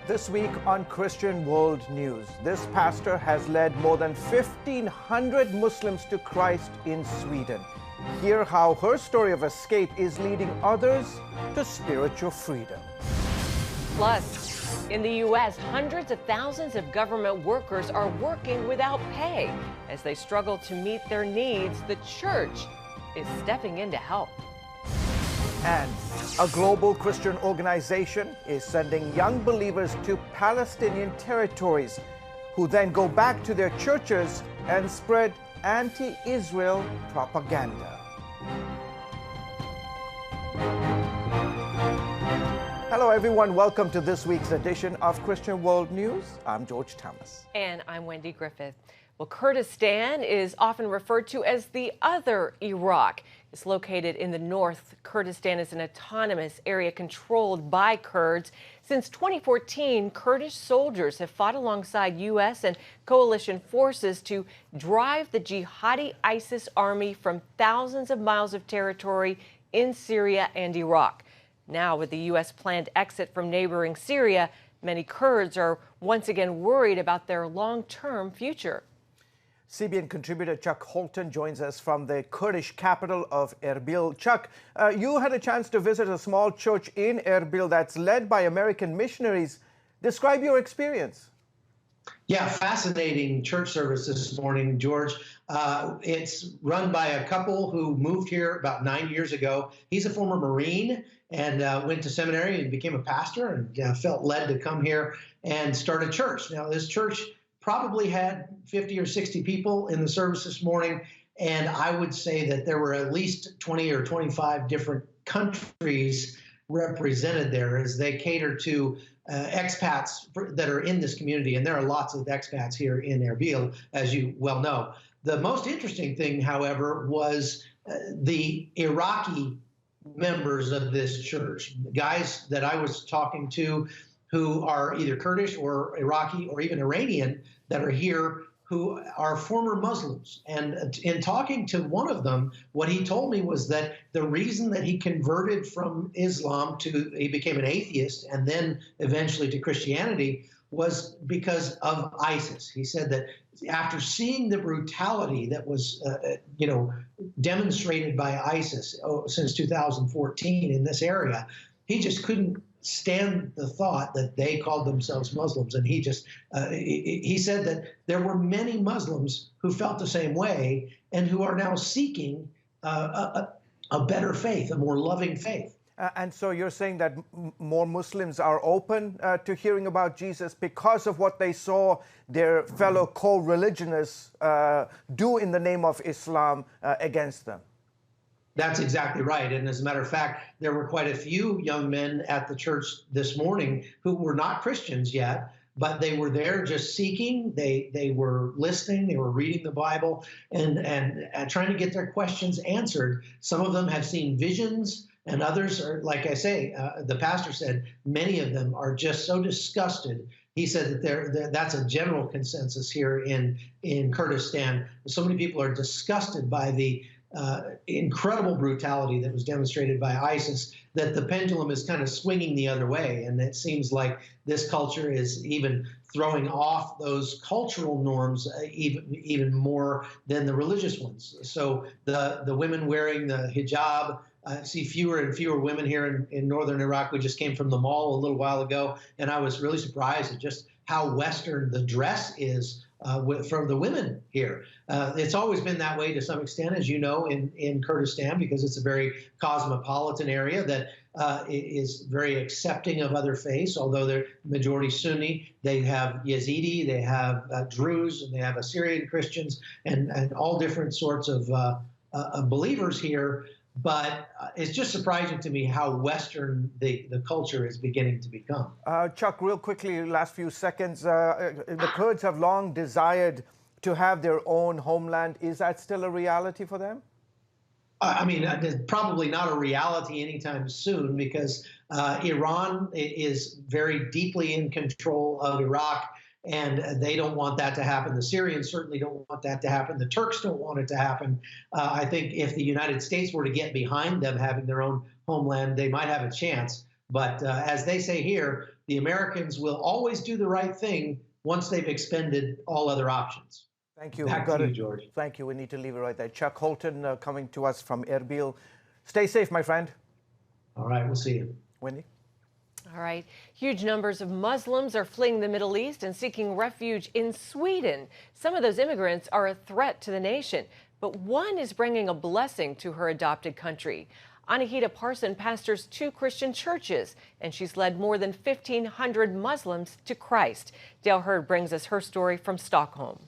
This week on Christian World News, this pastor has led more than 1,500 Muslims to Christ in Sweden. Hear how her story of escape is leading others to spiritual freedom. Plus, in the U.S., hundreds of thousands of government workers are working without pay. As they struggle to meet their needs, the church is stepping in to help. And a global Christian organization is sending young believers to Palestinian territories who then go back to their churches and spread anti-Israel propaganda. Hello everyone, welcome to this week's edition of Christian World News. I'm George Thomas. And I'm Wendy Griffith. Well, Kurdistan is often referred to as the other Iraq. It's located in the north. Kurdistan is an autonomous area controlled by Kurds. Since 2014, Kurdish soldiers have fought alongside U.S. and coalition forces to drive the jihadi ISIS army from thousands of miles of territory in Syria and Iraq. Now, with the U.S. planned exit from neighboring Syria, many Kurds are once again worried about their long-term future. CBN contributor Chuck Holton joins us from the Kurdish capital of Erbil. Chuck, you had a chance to visit a small church in Erbil that's led by American missionaries. Describe your experience. Yeah, fascinating church service this morning, George. It's run by a couple who moved here about 9 years ago. He's a former Marine and went to seminary and became a pastor and felt led to come here and start a church. Now, this church probably had 50 or 60 people in the service this morning, and I would say that there were at least 20 or 25 different countries represented there as they cater to expats that are in this community, and there are lots of expats here in Erbil, as you well know. The most interesting thing, however, was the Iraqi members of this church, guys that I was talking to who are either Kurdish or Iraqi or even Iranian that are here who are former Muslims. And in talking to one of them, what he told me was that the reason that he converted from Islam he became an atheist and then eventually to Christianity was because of ISIS. He said that after seeing the brutality that was, demonstrated by ISIS since 2014 in this area, he just couldn't stand the thought that they called themselves Muslims. And he said that there were many Muslims who felt the same way and who are now seeking a better faith, a more loving faith. And so you're saying that more Muslims are open to hearing about Jesus because of what they saw their fellow co-religionists do in the name of Islam against them. That's exactly right. And as a matter of fact, there were quite a few young men at the church this morning who were not Christians yet, but they were there just seeking. They were listening. They were reading the Bible and trying to get their questions answered. Some of them have seen visions, and others are, like I say, the pastor said, many of them are just so disgusted. He said that that's a general consensus here in Kurdistan. So many people are disgusted by the incredible brutality that was demonstrated by ISIS, that the pendulum is kind of swinging the other way. And it seems like this culture is even throwing off those cultural norms even more than the religious ones. So the women wearing the hijab, I see fewer and fewer women here in northern Iraq. We just came from the mall a little while ago, and I was really surprised at just how Western the dress is from the women here. It's always been that way to some extent, as you know, in Kurdistan, because it's a very cosmopolitan area that is very accepting of other faiths. Although they're majority Sunni, they have Yazidi, they have Druze, and they have Assyrian Christians, and all different sorts of believers here. But it's just surprising to me how Western the culture is beginning to become. Chuck, real quickly, last few seconds, the Kurds have long desired to have their own homeland. Is that still a reality for them? I mean, it's probably not a reality anytime soon because Iran is very deeply in control of Iraq. And they don't want that to happen. The Syrians certainly don't want that to happen. The Turks don't want it to happen. I think if the United States were to get behind them having their own homeland, they might have a chance. But as they say here, the Americans will always do the right thing once they've expended all other options. Thank you. Back to you, George. Thank you. We need to leave it right there. Chuck Holton coming to us from Erbil. Stay safe, my friend. All right, we'll see you. Wendy? All right. Huge numbers of Muslims are fleeing the Middle East and seeking refuge in Sweden. Some of those immigrants are a threat to the nation, but one is bringing a blessing to her adopted country. Anahita Parson pastors 2 Christian churches, and she's led more than 1,500 Muslims to Christ. Dale Hurd brings us her story from Stockholm.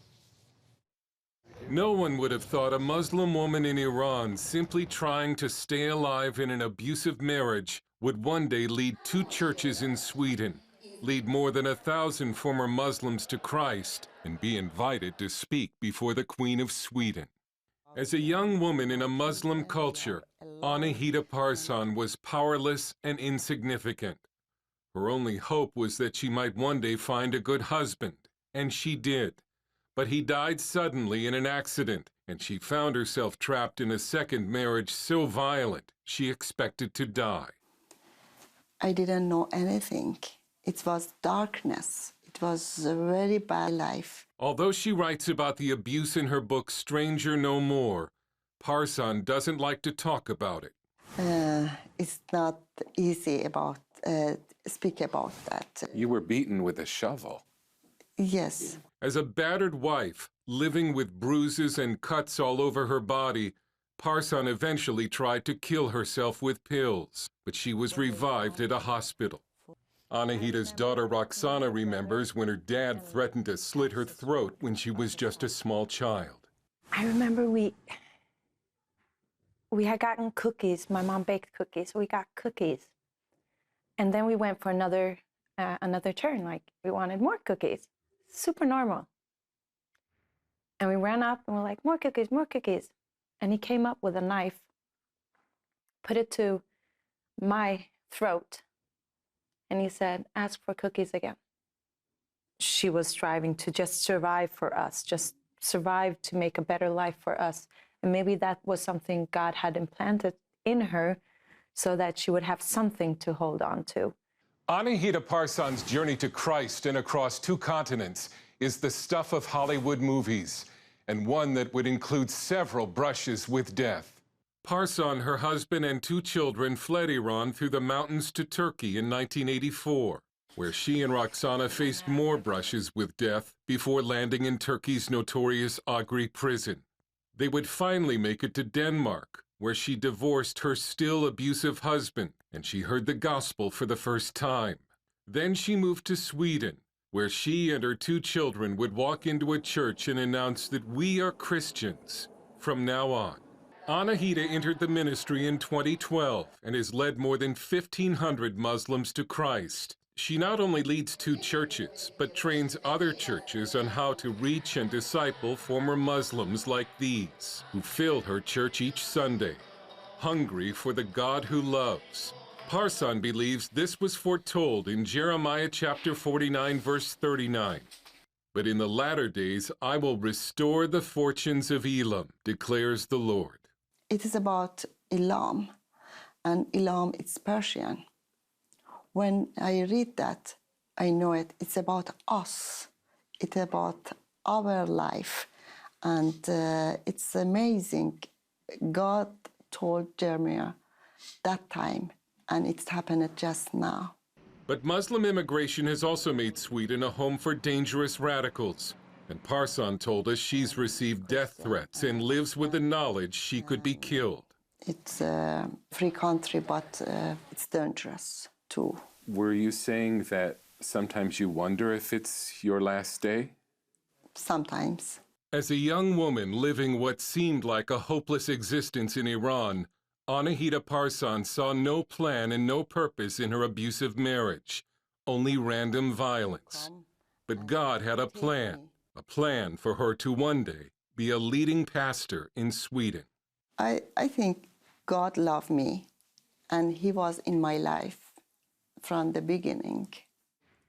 No one would have thought a Muslim woman in Iran simply trying to stay alive in an abusive marriage would one day lead 2 churches in Sweden, lead more than 1,000 former Muslims to Christ, and be invited to speak before the Queen of Sweden. As a young woman in a Muslim culture, Anahita Parson was powerless and insignificant. Her only hope was that she might one day find a good husband, and she did. But he died suddenly in an accident, and she found herself trapped in a second marriage so violent she expected to die. I didn't know anything. It was darkness. It was a very bad life. Although she writes about the abuse in her book Stranger No More, Parson doesn't like to talk about it. It's not easy about speak about that. You were beaten with a shovel. Yes. As a battered wife, living with bruises and cuts all over her body, Parson eventually tried to kill herself with pills, but she was revived at a hospital. Anahita's daughter Roxana remembers when her dad threatened to slit her throat when she was just a small child. I remember we had gotten cookies. My mom baked cookies, so we got cookies. And then we went for another turn, like we wanted more cookies. Super normal. And we ran up and we're like, more cookies, more cookies. And he came up with a knife, put it to my throat, and he said, ask for cookies again. She was striving to just survive for us, just survive to make a better life for us. And maybe that was something God had implanted in her so that she would have something to hold on to. Anahita Parson's journey to Christ and across 2 continents is the stuff of Hollywood movies, and one that would include several brushes with death. Parson, her husband, and 2 children fled Iran through the mountains to Turkey in 1984, where she and Roxana faced more brushes with death before landing in Turkey's notorious Agri prison. They would finally make it to Denmark, where she divorced her still abusive husband, and she heard the gospel for the first time. Then she moved to Sweden, where she and her 2 children would walk into a church and announce that we are Christians from now on. Anahita entered the ministry in 2012 and has led more than 1,500 Muslims to Christ. She not only leads 2 churches, but trains other churches on how to reach and disciple former Muslims like these, who fill her church each Sunday, hungry for the God who loves. Parson believes this was foretold in Jeremiah chapter 49, verse 39. But in the latter days I will restore the fortunes of Elam, declares the Lord. It is about Elam, and Elam is Persian. When I read that, I know it. It's about us. It's about our life. And it's amazing. God told Jeremiah that time, and it's happened just now. But Muslim immigration has also made Sweden a home for dangerous radicals. And Parson told us she's received death threats and lives with the knowledge she could be killed. It's a free country, but it's dangerous too. Were you saying that sometimes you wonder if it's your last day? Sometimes. As a young woman living what seemed like a hopeless existence in Iran, Anahita Parson saw no plan and no purpose in her abusive marriage, only random violence. But God had a plan for her to one day be a leading pastor in Sweden. I think God loved me, and He was in my life from the beginning.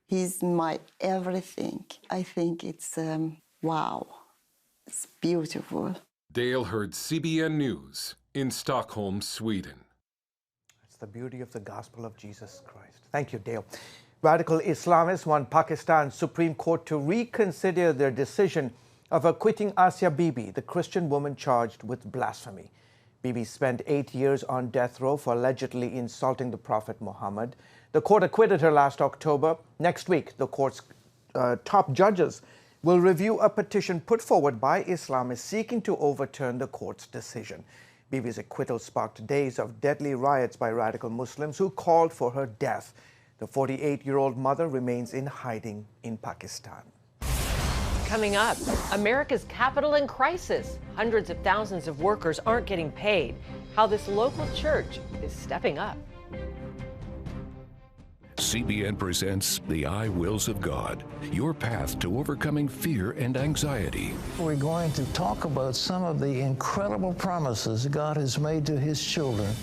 He's my everything. I think it's, wow, it's beautiful. Dale Hurd, CBN News in Stockholm, Sweden. the beauty of the gospel of Jesus Christ. Thank you, Dale. Radical Islamists want Pakistan's Supreme Court to reconsider their decision of acquitting Asia Bibi, the Christian woman charged with blasphemy. Bibi spent 8 years on death row for allegedly insulting the Prophet Muhammad. The court acquitted her last October. Next week, the court's top judges will review a petition put forward by Islamists seeking to overturn the court's decision. Bibi's acquittal sparked days of deadly riots by radical Muslims who called for her death. The 48-year-old mother remains in hiding in Pakistan. Coming up, America's capital in crisis. Hundreds of thousands of workers aren't getting paid. How this local church is stepping up. CBN presents The I Wills of God, your path to overcoming fear and anxiety. We're going to talk about some of the incredible promises God has made to His children.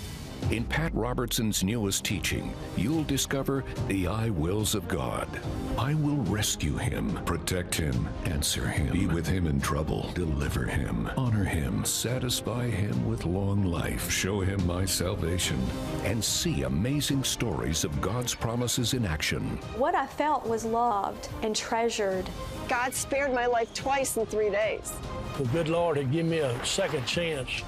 In Pat Robertson's newest teaching, you'll discover the I Wills of God. I will rescue him, protect him, answer him, be with him in trouble, deliver him, honor him, satisfy him with long life, show him my salvation, and see amazing stories of God's promises in action. What I felt was loved and treasured. God spared my life twice in 3 days. The good Lord had given me a second chance.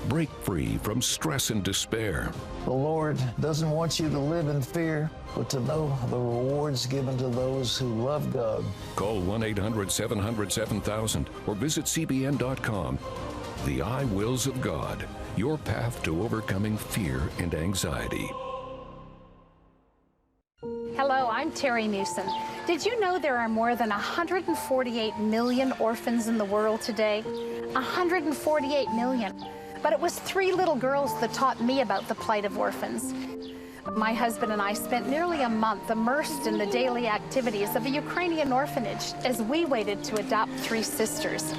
Break free from stress and despair. The Lord doesn't want you to live in fear, but to know the rewards given to those who love God. Call 1-800-700-7000 or visit cbn.com. The I Wills of God, your path to overcoming fear and anxiety. Hello, I'm Terry Newsom. Did you know there are more than 148 million orphans in the world today? 148 million. But it was 3 little girls that taught me about the plight of orphans. My husband and I spent nearly a month immersed in the daily activities of a Ukrainian orphanage as we waited to adopt 3 sisters.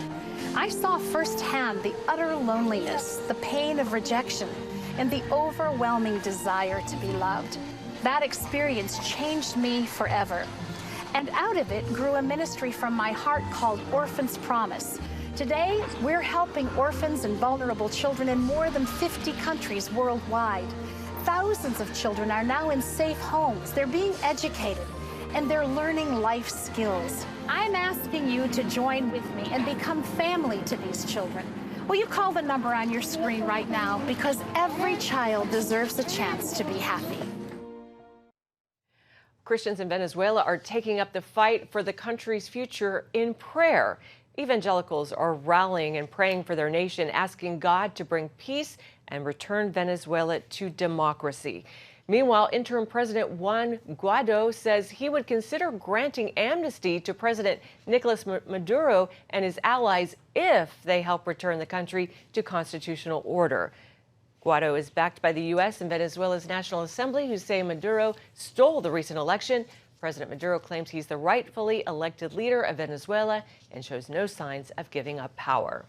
I saw firsthand the utter loneliness, the pain of rejection, and the overwhelming desire to be loved. That experience changed me forever. And out of it grew a ministry from my heart called Orphan's Promise. Today, we're helping orphans and vulnerable children in more than 50 countries worldwide. Thousands of children are now in safe homes. They're being educated, and they're learning life skills. I'm asking you to join with me and become family to these children. Will you call the number on your screen right now? Because every child deserves a chance to be happy. Christians in Venezuela are taking up the fight for the country's future in prayer. Evangelicals are rallying and praying for their nation, asking God to bring peace and return Venezuela to democracy. Meanwhile, interim President Juan Guaido says he would consider granting amnesty to President Nicolas Maduro and his allies if they help return the country to constitutional order. Guaido is backed by the U.S. and Venezuela's National Assembly, who say Maduro stole the recent election. President Maduro claims he's the rightfully elected leader of Venezuela and shows no signs of giving up power.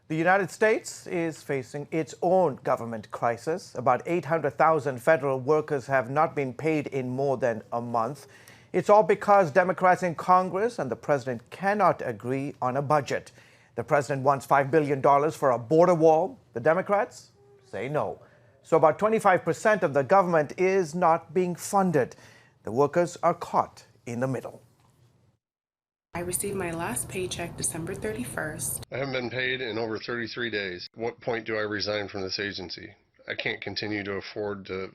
The United States is facing its own government crisis. About 800,000 federal workers have not been paid in more than a month. It's all because Democrats in Congress and the president cannot agree on a budget. The president wants $5 billion for a border wall. The Democrats say no. So about 25% of the government is not being funded. The workers are caught in the middle. I received my last paycheck December 31st. I haven't been paid in over 33 days. At what point do I resign from this agency? I can't continue to afford to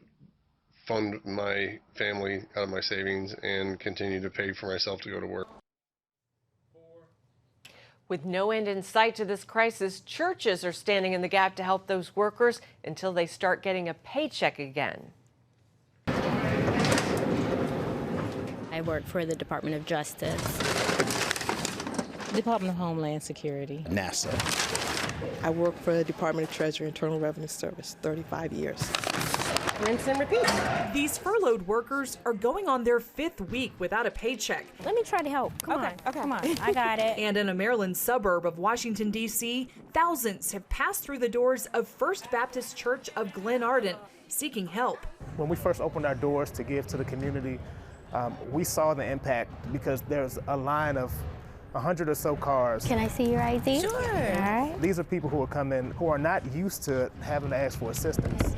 fund my family out of my savings and continue to pay for myself to go to work. With no end in sight to this crisis, churches are standing in the gap to help those workers until they start getting a paycheck again. I work for the Department of Justice, Department of Homeland Security, NASA. I work for the Department of Treasury, Internal Revenue Service, 35 years. Rinse and repeat. These furloughed workers are going on their 5th week without a paycheck. Let me try to help. Come on, I got it. And in a Maryland suburb of Washington, D.C., thousands have passed through the doors of First Baptist Church of Glen Ardent seeking help. When we first opened our doors to give to the community, we saw the impact because there's a line of 100 or so cars. Can I see your ID? Sure. All right. These are people who are coming who are not used to having to ask for assistance.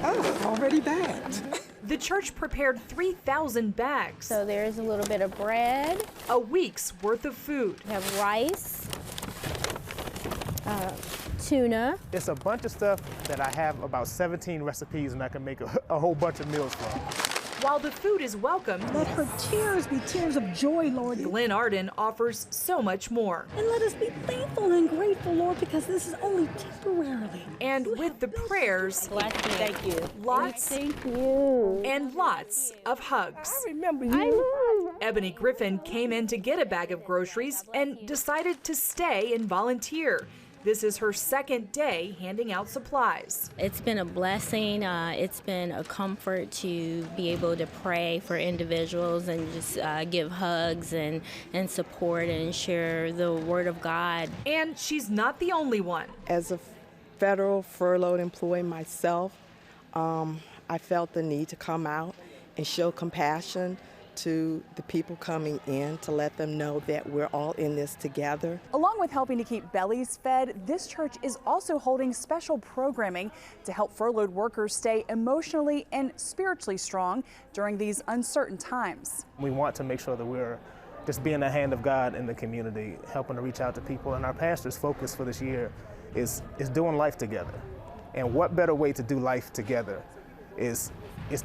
Oh, already bagged. The church prepared 3,000 bags. So there's a little bit of bread. A week's worth of food. We have rice, tuna. It's a bunch of stuff that I have about 17 recipes and I can make a whole bunch of meals from. While the food is welcome, let her tears be tears of joy, Lord. Glen Arden offers so much more. And let us be thankful and grateful, Lord, because this is only temporarily. And with the prayers, thank you. Lots thank you. And lots of hugs. I remember you. Ebony Griffin came in to get a bag of groceries and decided to stay and volunteer. This is her second day handing out supplies. It's been a blessing. It's been a comfort to be able to pray for individuals and just give hugs and support and share the Word of God. And she's not the only one. As a federal furloughed employee myself, I felt the need to come out and show compassion to the people coming in to let them know that we're all in this together. Along with helping to keep bellies fed, this church is also holding special programming to help furloughed workers stay emotionally and spiritually strong during these uncertain times. We want to make sure that we're just being the hand of God in the community, helping to reach out to people. And our pastor's focus for this year is doing life together. And what better way to do life together is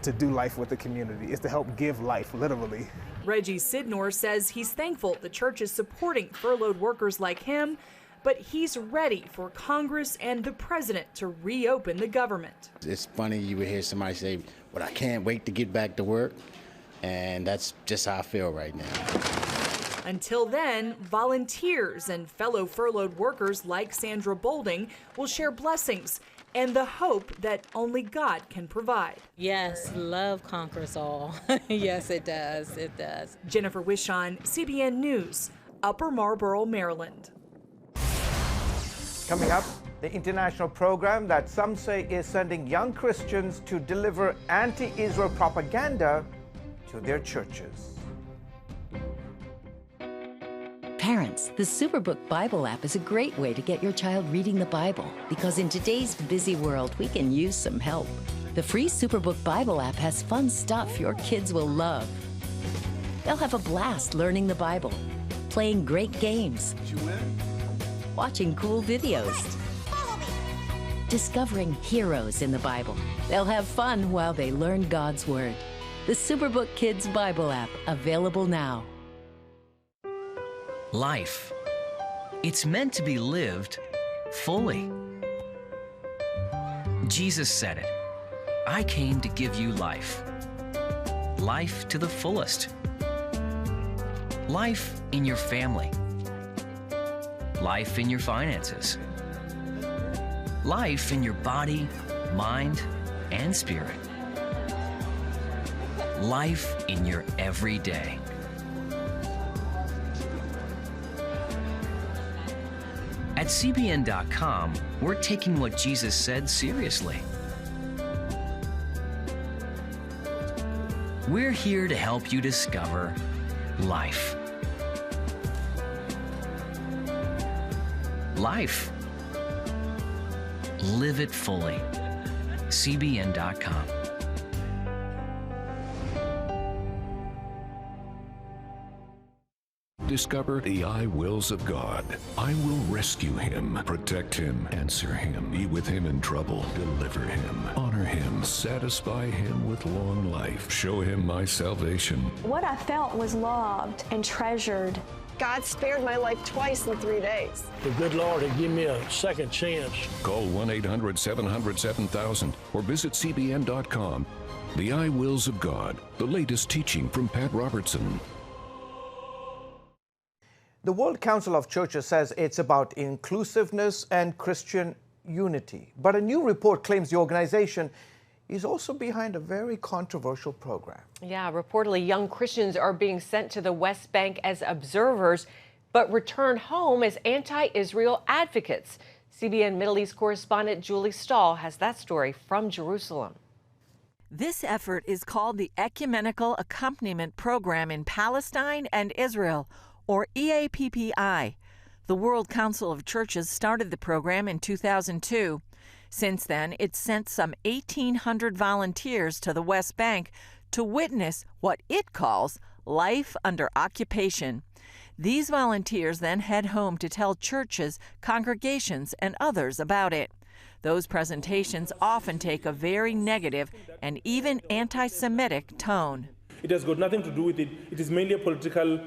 to do life with the community, is to help give life, literally. Reggie Sidnor says he's thankful the church is supporting furloughed workers like him, but he's ready for Congress and the president to reopen the government. It's funny you would hear somebody say, "But I can't wait to get back to work," and that's just how I feel right now. Until then, volunteers and fellow furloughed workers like Sandra Bolding will share blessings and the hope that only God can provide. Yes, love conquers all. Yes, it does. It does. Jennifer Wishon, CBN News, Upper Marlboro, Maryland. Coming up, the international program that some say is sending young Christians to deliver anti-Israel propaganda to their churches. Parents, the Superbook Bible app is a great way to get your child reading the Bible because in today's busy world, we can use some help. The free Superbook Bible app has fun stuff your kids will love. They'll have a blast learning the Bible, playing great games, watching cool videos, discovering heroes in the Bible. They'll have fun while they learn God's Word. The Superbook Kids Bible app, available now. Life. It's meant to be lived fully. Jesus said it. I came to give you life. Life to the fullest. Life in your family. Life in your finances. Life in your body, mind, and spirit. Life in your everyday. At CBN.com, we're taking what Jesus said seriously. We're here to help you discover life. Life. Live it fully. CBN.com. Discover the I wills of God. I will rescue him, protect him, answer him, be with him in trouble, deliver him, honor him, satisfy him with long life, show him my salvation. What I felt was loved and treasured. God spared my life twice in 3 days. The good Lord had given me a second chance. Call 1-800-700-7000 or visit CBN.com. The I wills of God, the latest teaching from Pat Robertson. The World Council of Churches says it's about inclusiveness and Christian unity. But a new report claims the organization is also behind a very controversial program. Yeah, reportedly young Christians are being sent to the West Bank as observers, but return home as anti-Israel advocates. CBN Middle East correspondent Julie Stahl has that story from Jerusalem. This effort is called the Ecumenical Accompaniment Program in Palestine and Israel, or EAPPI. The World Council of Churches started the program in 2002. Since then, it's sent some 1,800 volunteers to the West Bank to witness what it calls life under occupation. These volunteers then head home to tell churches, congregations, and others about it. Those presentations often take a very negative and even anti-Semitic tone. It has got nothing to do with it. It is mainly a political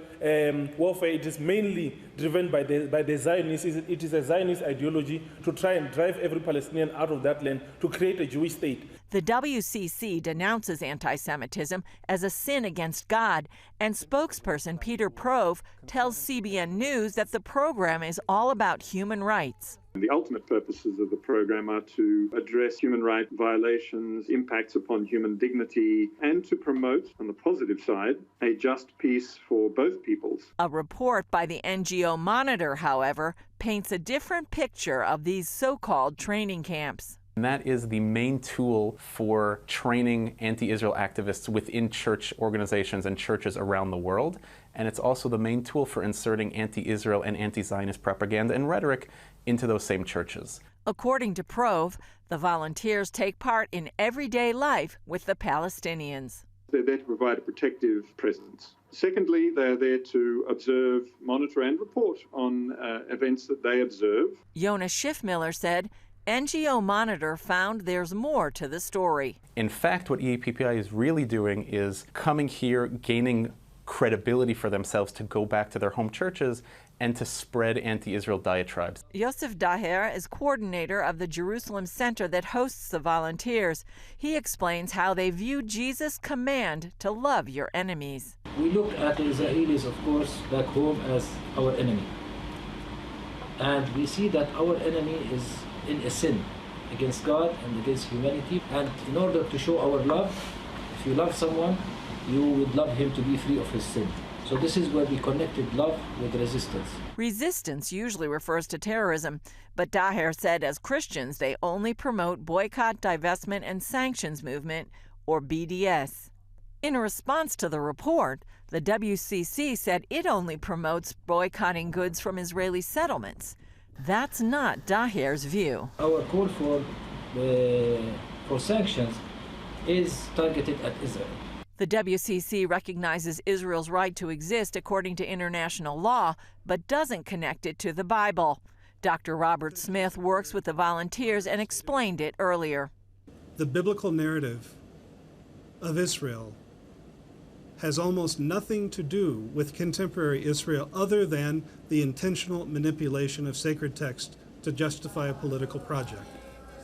warfare. It is mainly driven by the Zionists. It is a Zionist ideology to try and drive every Palestinian out of that land to create a Jewish state. The WCC denounces anti-Semitism as a sin against God, and spokesperson Peter Prove tells CBN News that the program is all about human rights. The ultimate purposes of the program are to address human rights violations, impacts upon human dignity, and to promote, on the positive side, a just peace for both peoples. A report by the NGO Monitor, however, paints a different picture of these so-called training camps. And that is the main tool for training anti-Israel activists within church organizations and churches around the world. And it's also the main tool for inserting anti-Israel and anti-Zionist propaganda and rhetoric into those same churches. According to Prove, the volunteers take part in everyday life with the Palestinians. They're there to provide a protective presence. Secondly, they're there to observe, monitor, and report on events that they observe. Jonas Schiffmiller said, NGO Monitor found there's more to the story. In fact, what EAPPI is really doing is coming here, gaining credibility for themselves to go back to their home churches and to spread anti-Israel diatribes. Yosef Daher is coordinator of the Jerusalem Center that hosts the volunteers. He explains how they view Jesus' command to love your enemies. We look at the Israelis, of course, back home as our enemy. And we see that our enemy is in a sin against God and against humanity. And in order to show our love, if you love someone, you would love him to be free of his sin. So this is where we connected love with resistance. Resistance usually refers to terrorism, but Daher said as Christians they only promote boycott, divestment, and sanctions movement, or BDS. In response to the report, the WCC said it only promotes boycotting goods from Israeli settlements. That's not Daher's view. Our call for sanctions is targeted at Israel. The WCC recognizes Israel's right to exist according to international law, but doesn't connect it to the Bible. Dr. Robert Smith works with the volunteers and explained it earlier. The biblical narrative of Israel has almost nothing to do with contemporary Israel other than the intentional manipulation of sacred text to justify a political project.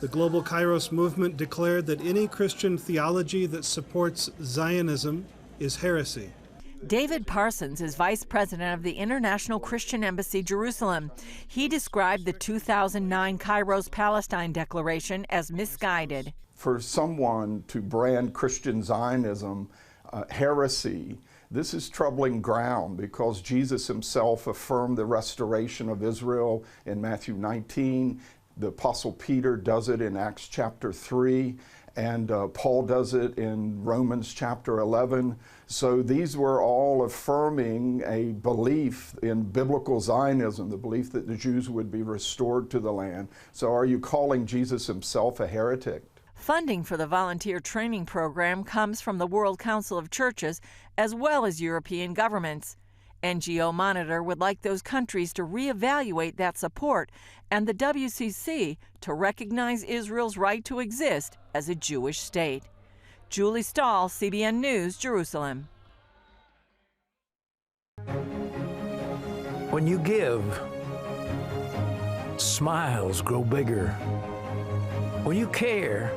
The Global Kairos movement declared that any Christian theology that supports Zionism is heresy. David Parsons is vice president of the International Christian Embassy, Jerusalem. He described the 2009 Kairos Palestine Declaration as misguided. For someone to brand Christian Zionism heresy, this is troubling ground because Jesus himself affirmed the restoration of Israel in Matthew 19. The Apostle Peter does it in Acts chapter 3, and Paul does it in Romans chapter 11. So these were all affirming a belief in biblical Zionism, the belief that the Jews would be restored to the land. So are you calling Jesus himself a heretic? Funding for the volunteer training program comes from the World Council of Churches as well as European governments. NGO Monitor would like those countries to reevaluate that support and the WCC to recognize Israel's right to exist as a Jewish state. Julie Stahl, CBN News, Jerusalem. When you give, smiles grow bigger. When you care,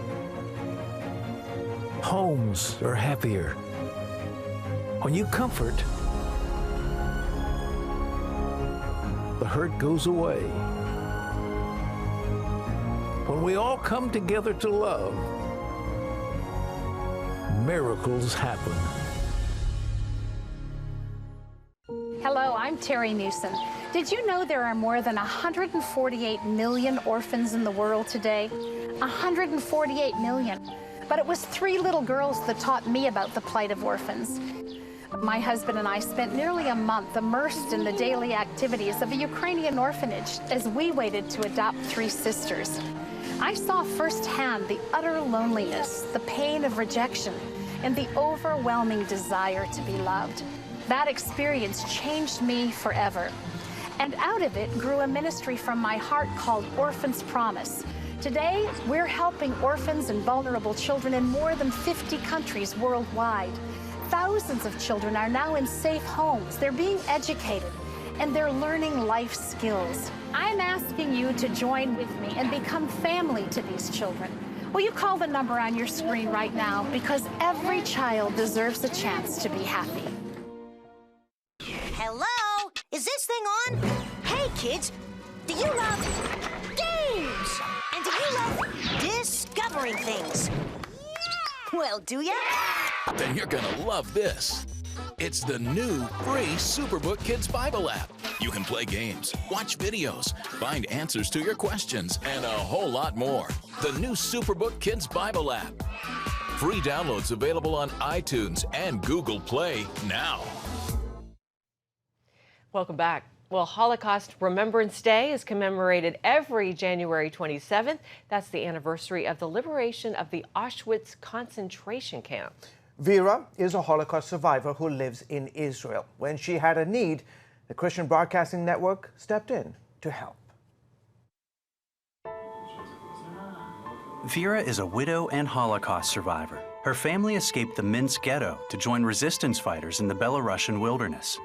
homes are happier. When you comfort, the hurt goes away. When we all come together to love, miracles happen. Hello, I'm Terry Newsom. Did you know there are more than 148 million orphans in the world today? 148 million. But it was 3 little girls that taught me about the plight of orphans. My husband and I spent nearly a month immersed in the daily activities of a Ukrainian orphanage as we waited to adopt 3 sisters. I saw firsthand the utter loneliness, the pain of rejection, and the overwhelming desire to be loved. That experience changed me forever. And out of it grew a ministry from my heart called Orphan's Promise. Today, we're helping orphans and vulnerable children in more than 50 countries worldwide. Thousands of children are now in safe homes. They're being educated, and they're learning life skills. I'm asking you to join with me and become family to these children. Will you call the number on your screen right now? Because every child deserves a chance to be happy. Hello? Is this thing on? Hey, kids, do you love games? And do you love discovering things? Well, do ya? Then you're gonna love this. It's the new free Superbook Kids Bible app. You can play games, watch videos, find answers to your questions, and a whole lot more. The new Superbook Kids Bible app. Free downloads available on iTunes and Google Play now. Welcome back. Well, Holocaust Remembrance Day is commemorated every January 27th. That's the anniversary of the liberation of the Auschwitz concentration camp. Vera is a Holocaust survivor who lives in Israel. When she had a need, the Christian Broadcasting Network stepped in to help. Vera is a widow and Holocaust survivor. Her family escaped the Minsk ghetto to join resistance fighters in the Belarusian wilderness.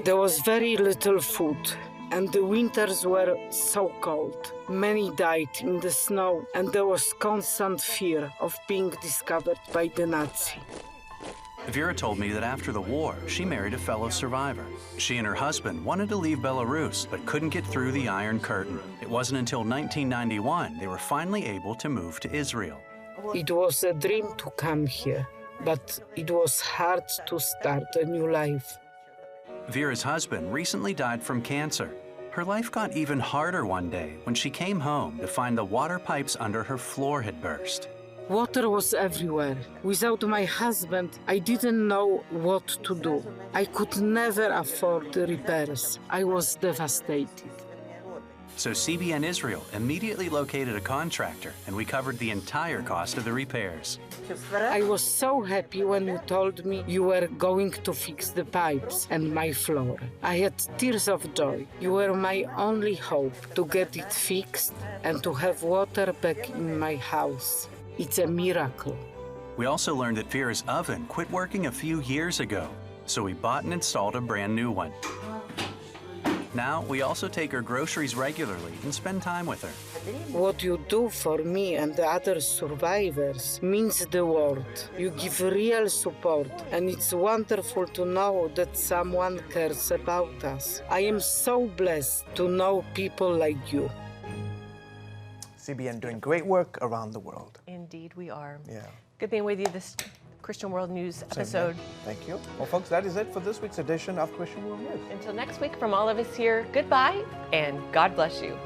There was very little food, and the winters were so cold. Many died in the snow, and there was constant fear of being discovered by the Nazis. Vera told me that after the war, she married a fellow survivor. She and her husband wanted to leave Belarus, but couldn't get through the Iron Curtain. It wasn't until 1991 they were finally able to move to Israel. It was a dream to come here, but it was hard to start a new life. Vera's husband recently died from cancer. Her life got even harder one day when she came home to find the water pipes under her floor had burst. Water was everywhere. Without my husband, I didn't know what to do. I could never afford the repairs. I was devastated. So CBN Israel immediately located a contractor, and we covered the entire cost of the repairs. I was so happy when you told me you were going to fix the pipes and my floor. I had tears of joy. You were my only hope to get it fixed and to have water back in my house. It's a miracle. We also learned that Vera's oven quit working a few years ago, so we bought and installed a brand new one. Now, we also take her groceries regularly and spend time with her. What you do for me and the other survivors means the world. You give real support, and it's wonderful to know that someone cares about us. I am so blessed to know people like you. CBN doing great work around the world. Indeed, we are. Yeah. Good being with you this Christian World News episode. Thank you. Well, folks, that is it for this week's edition of Christian World News. Until next week, from all of us here, goodbye and God bless you.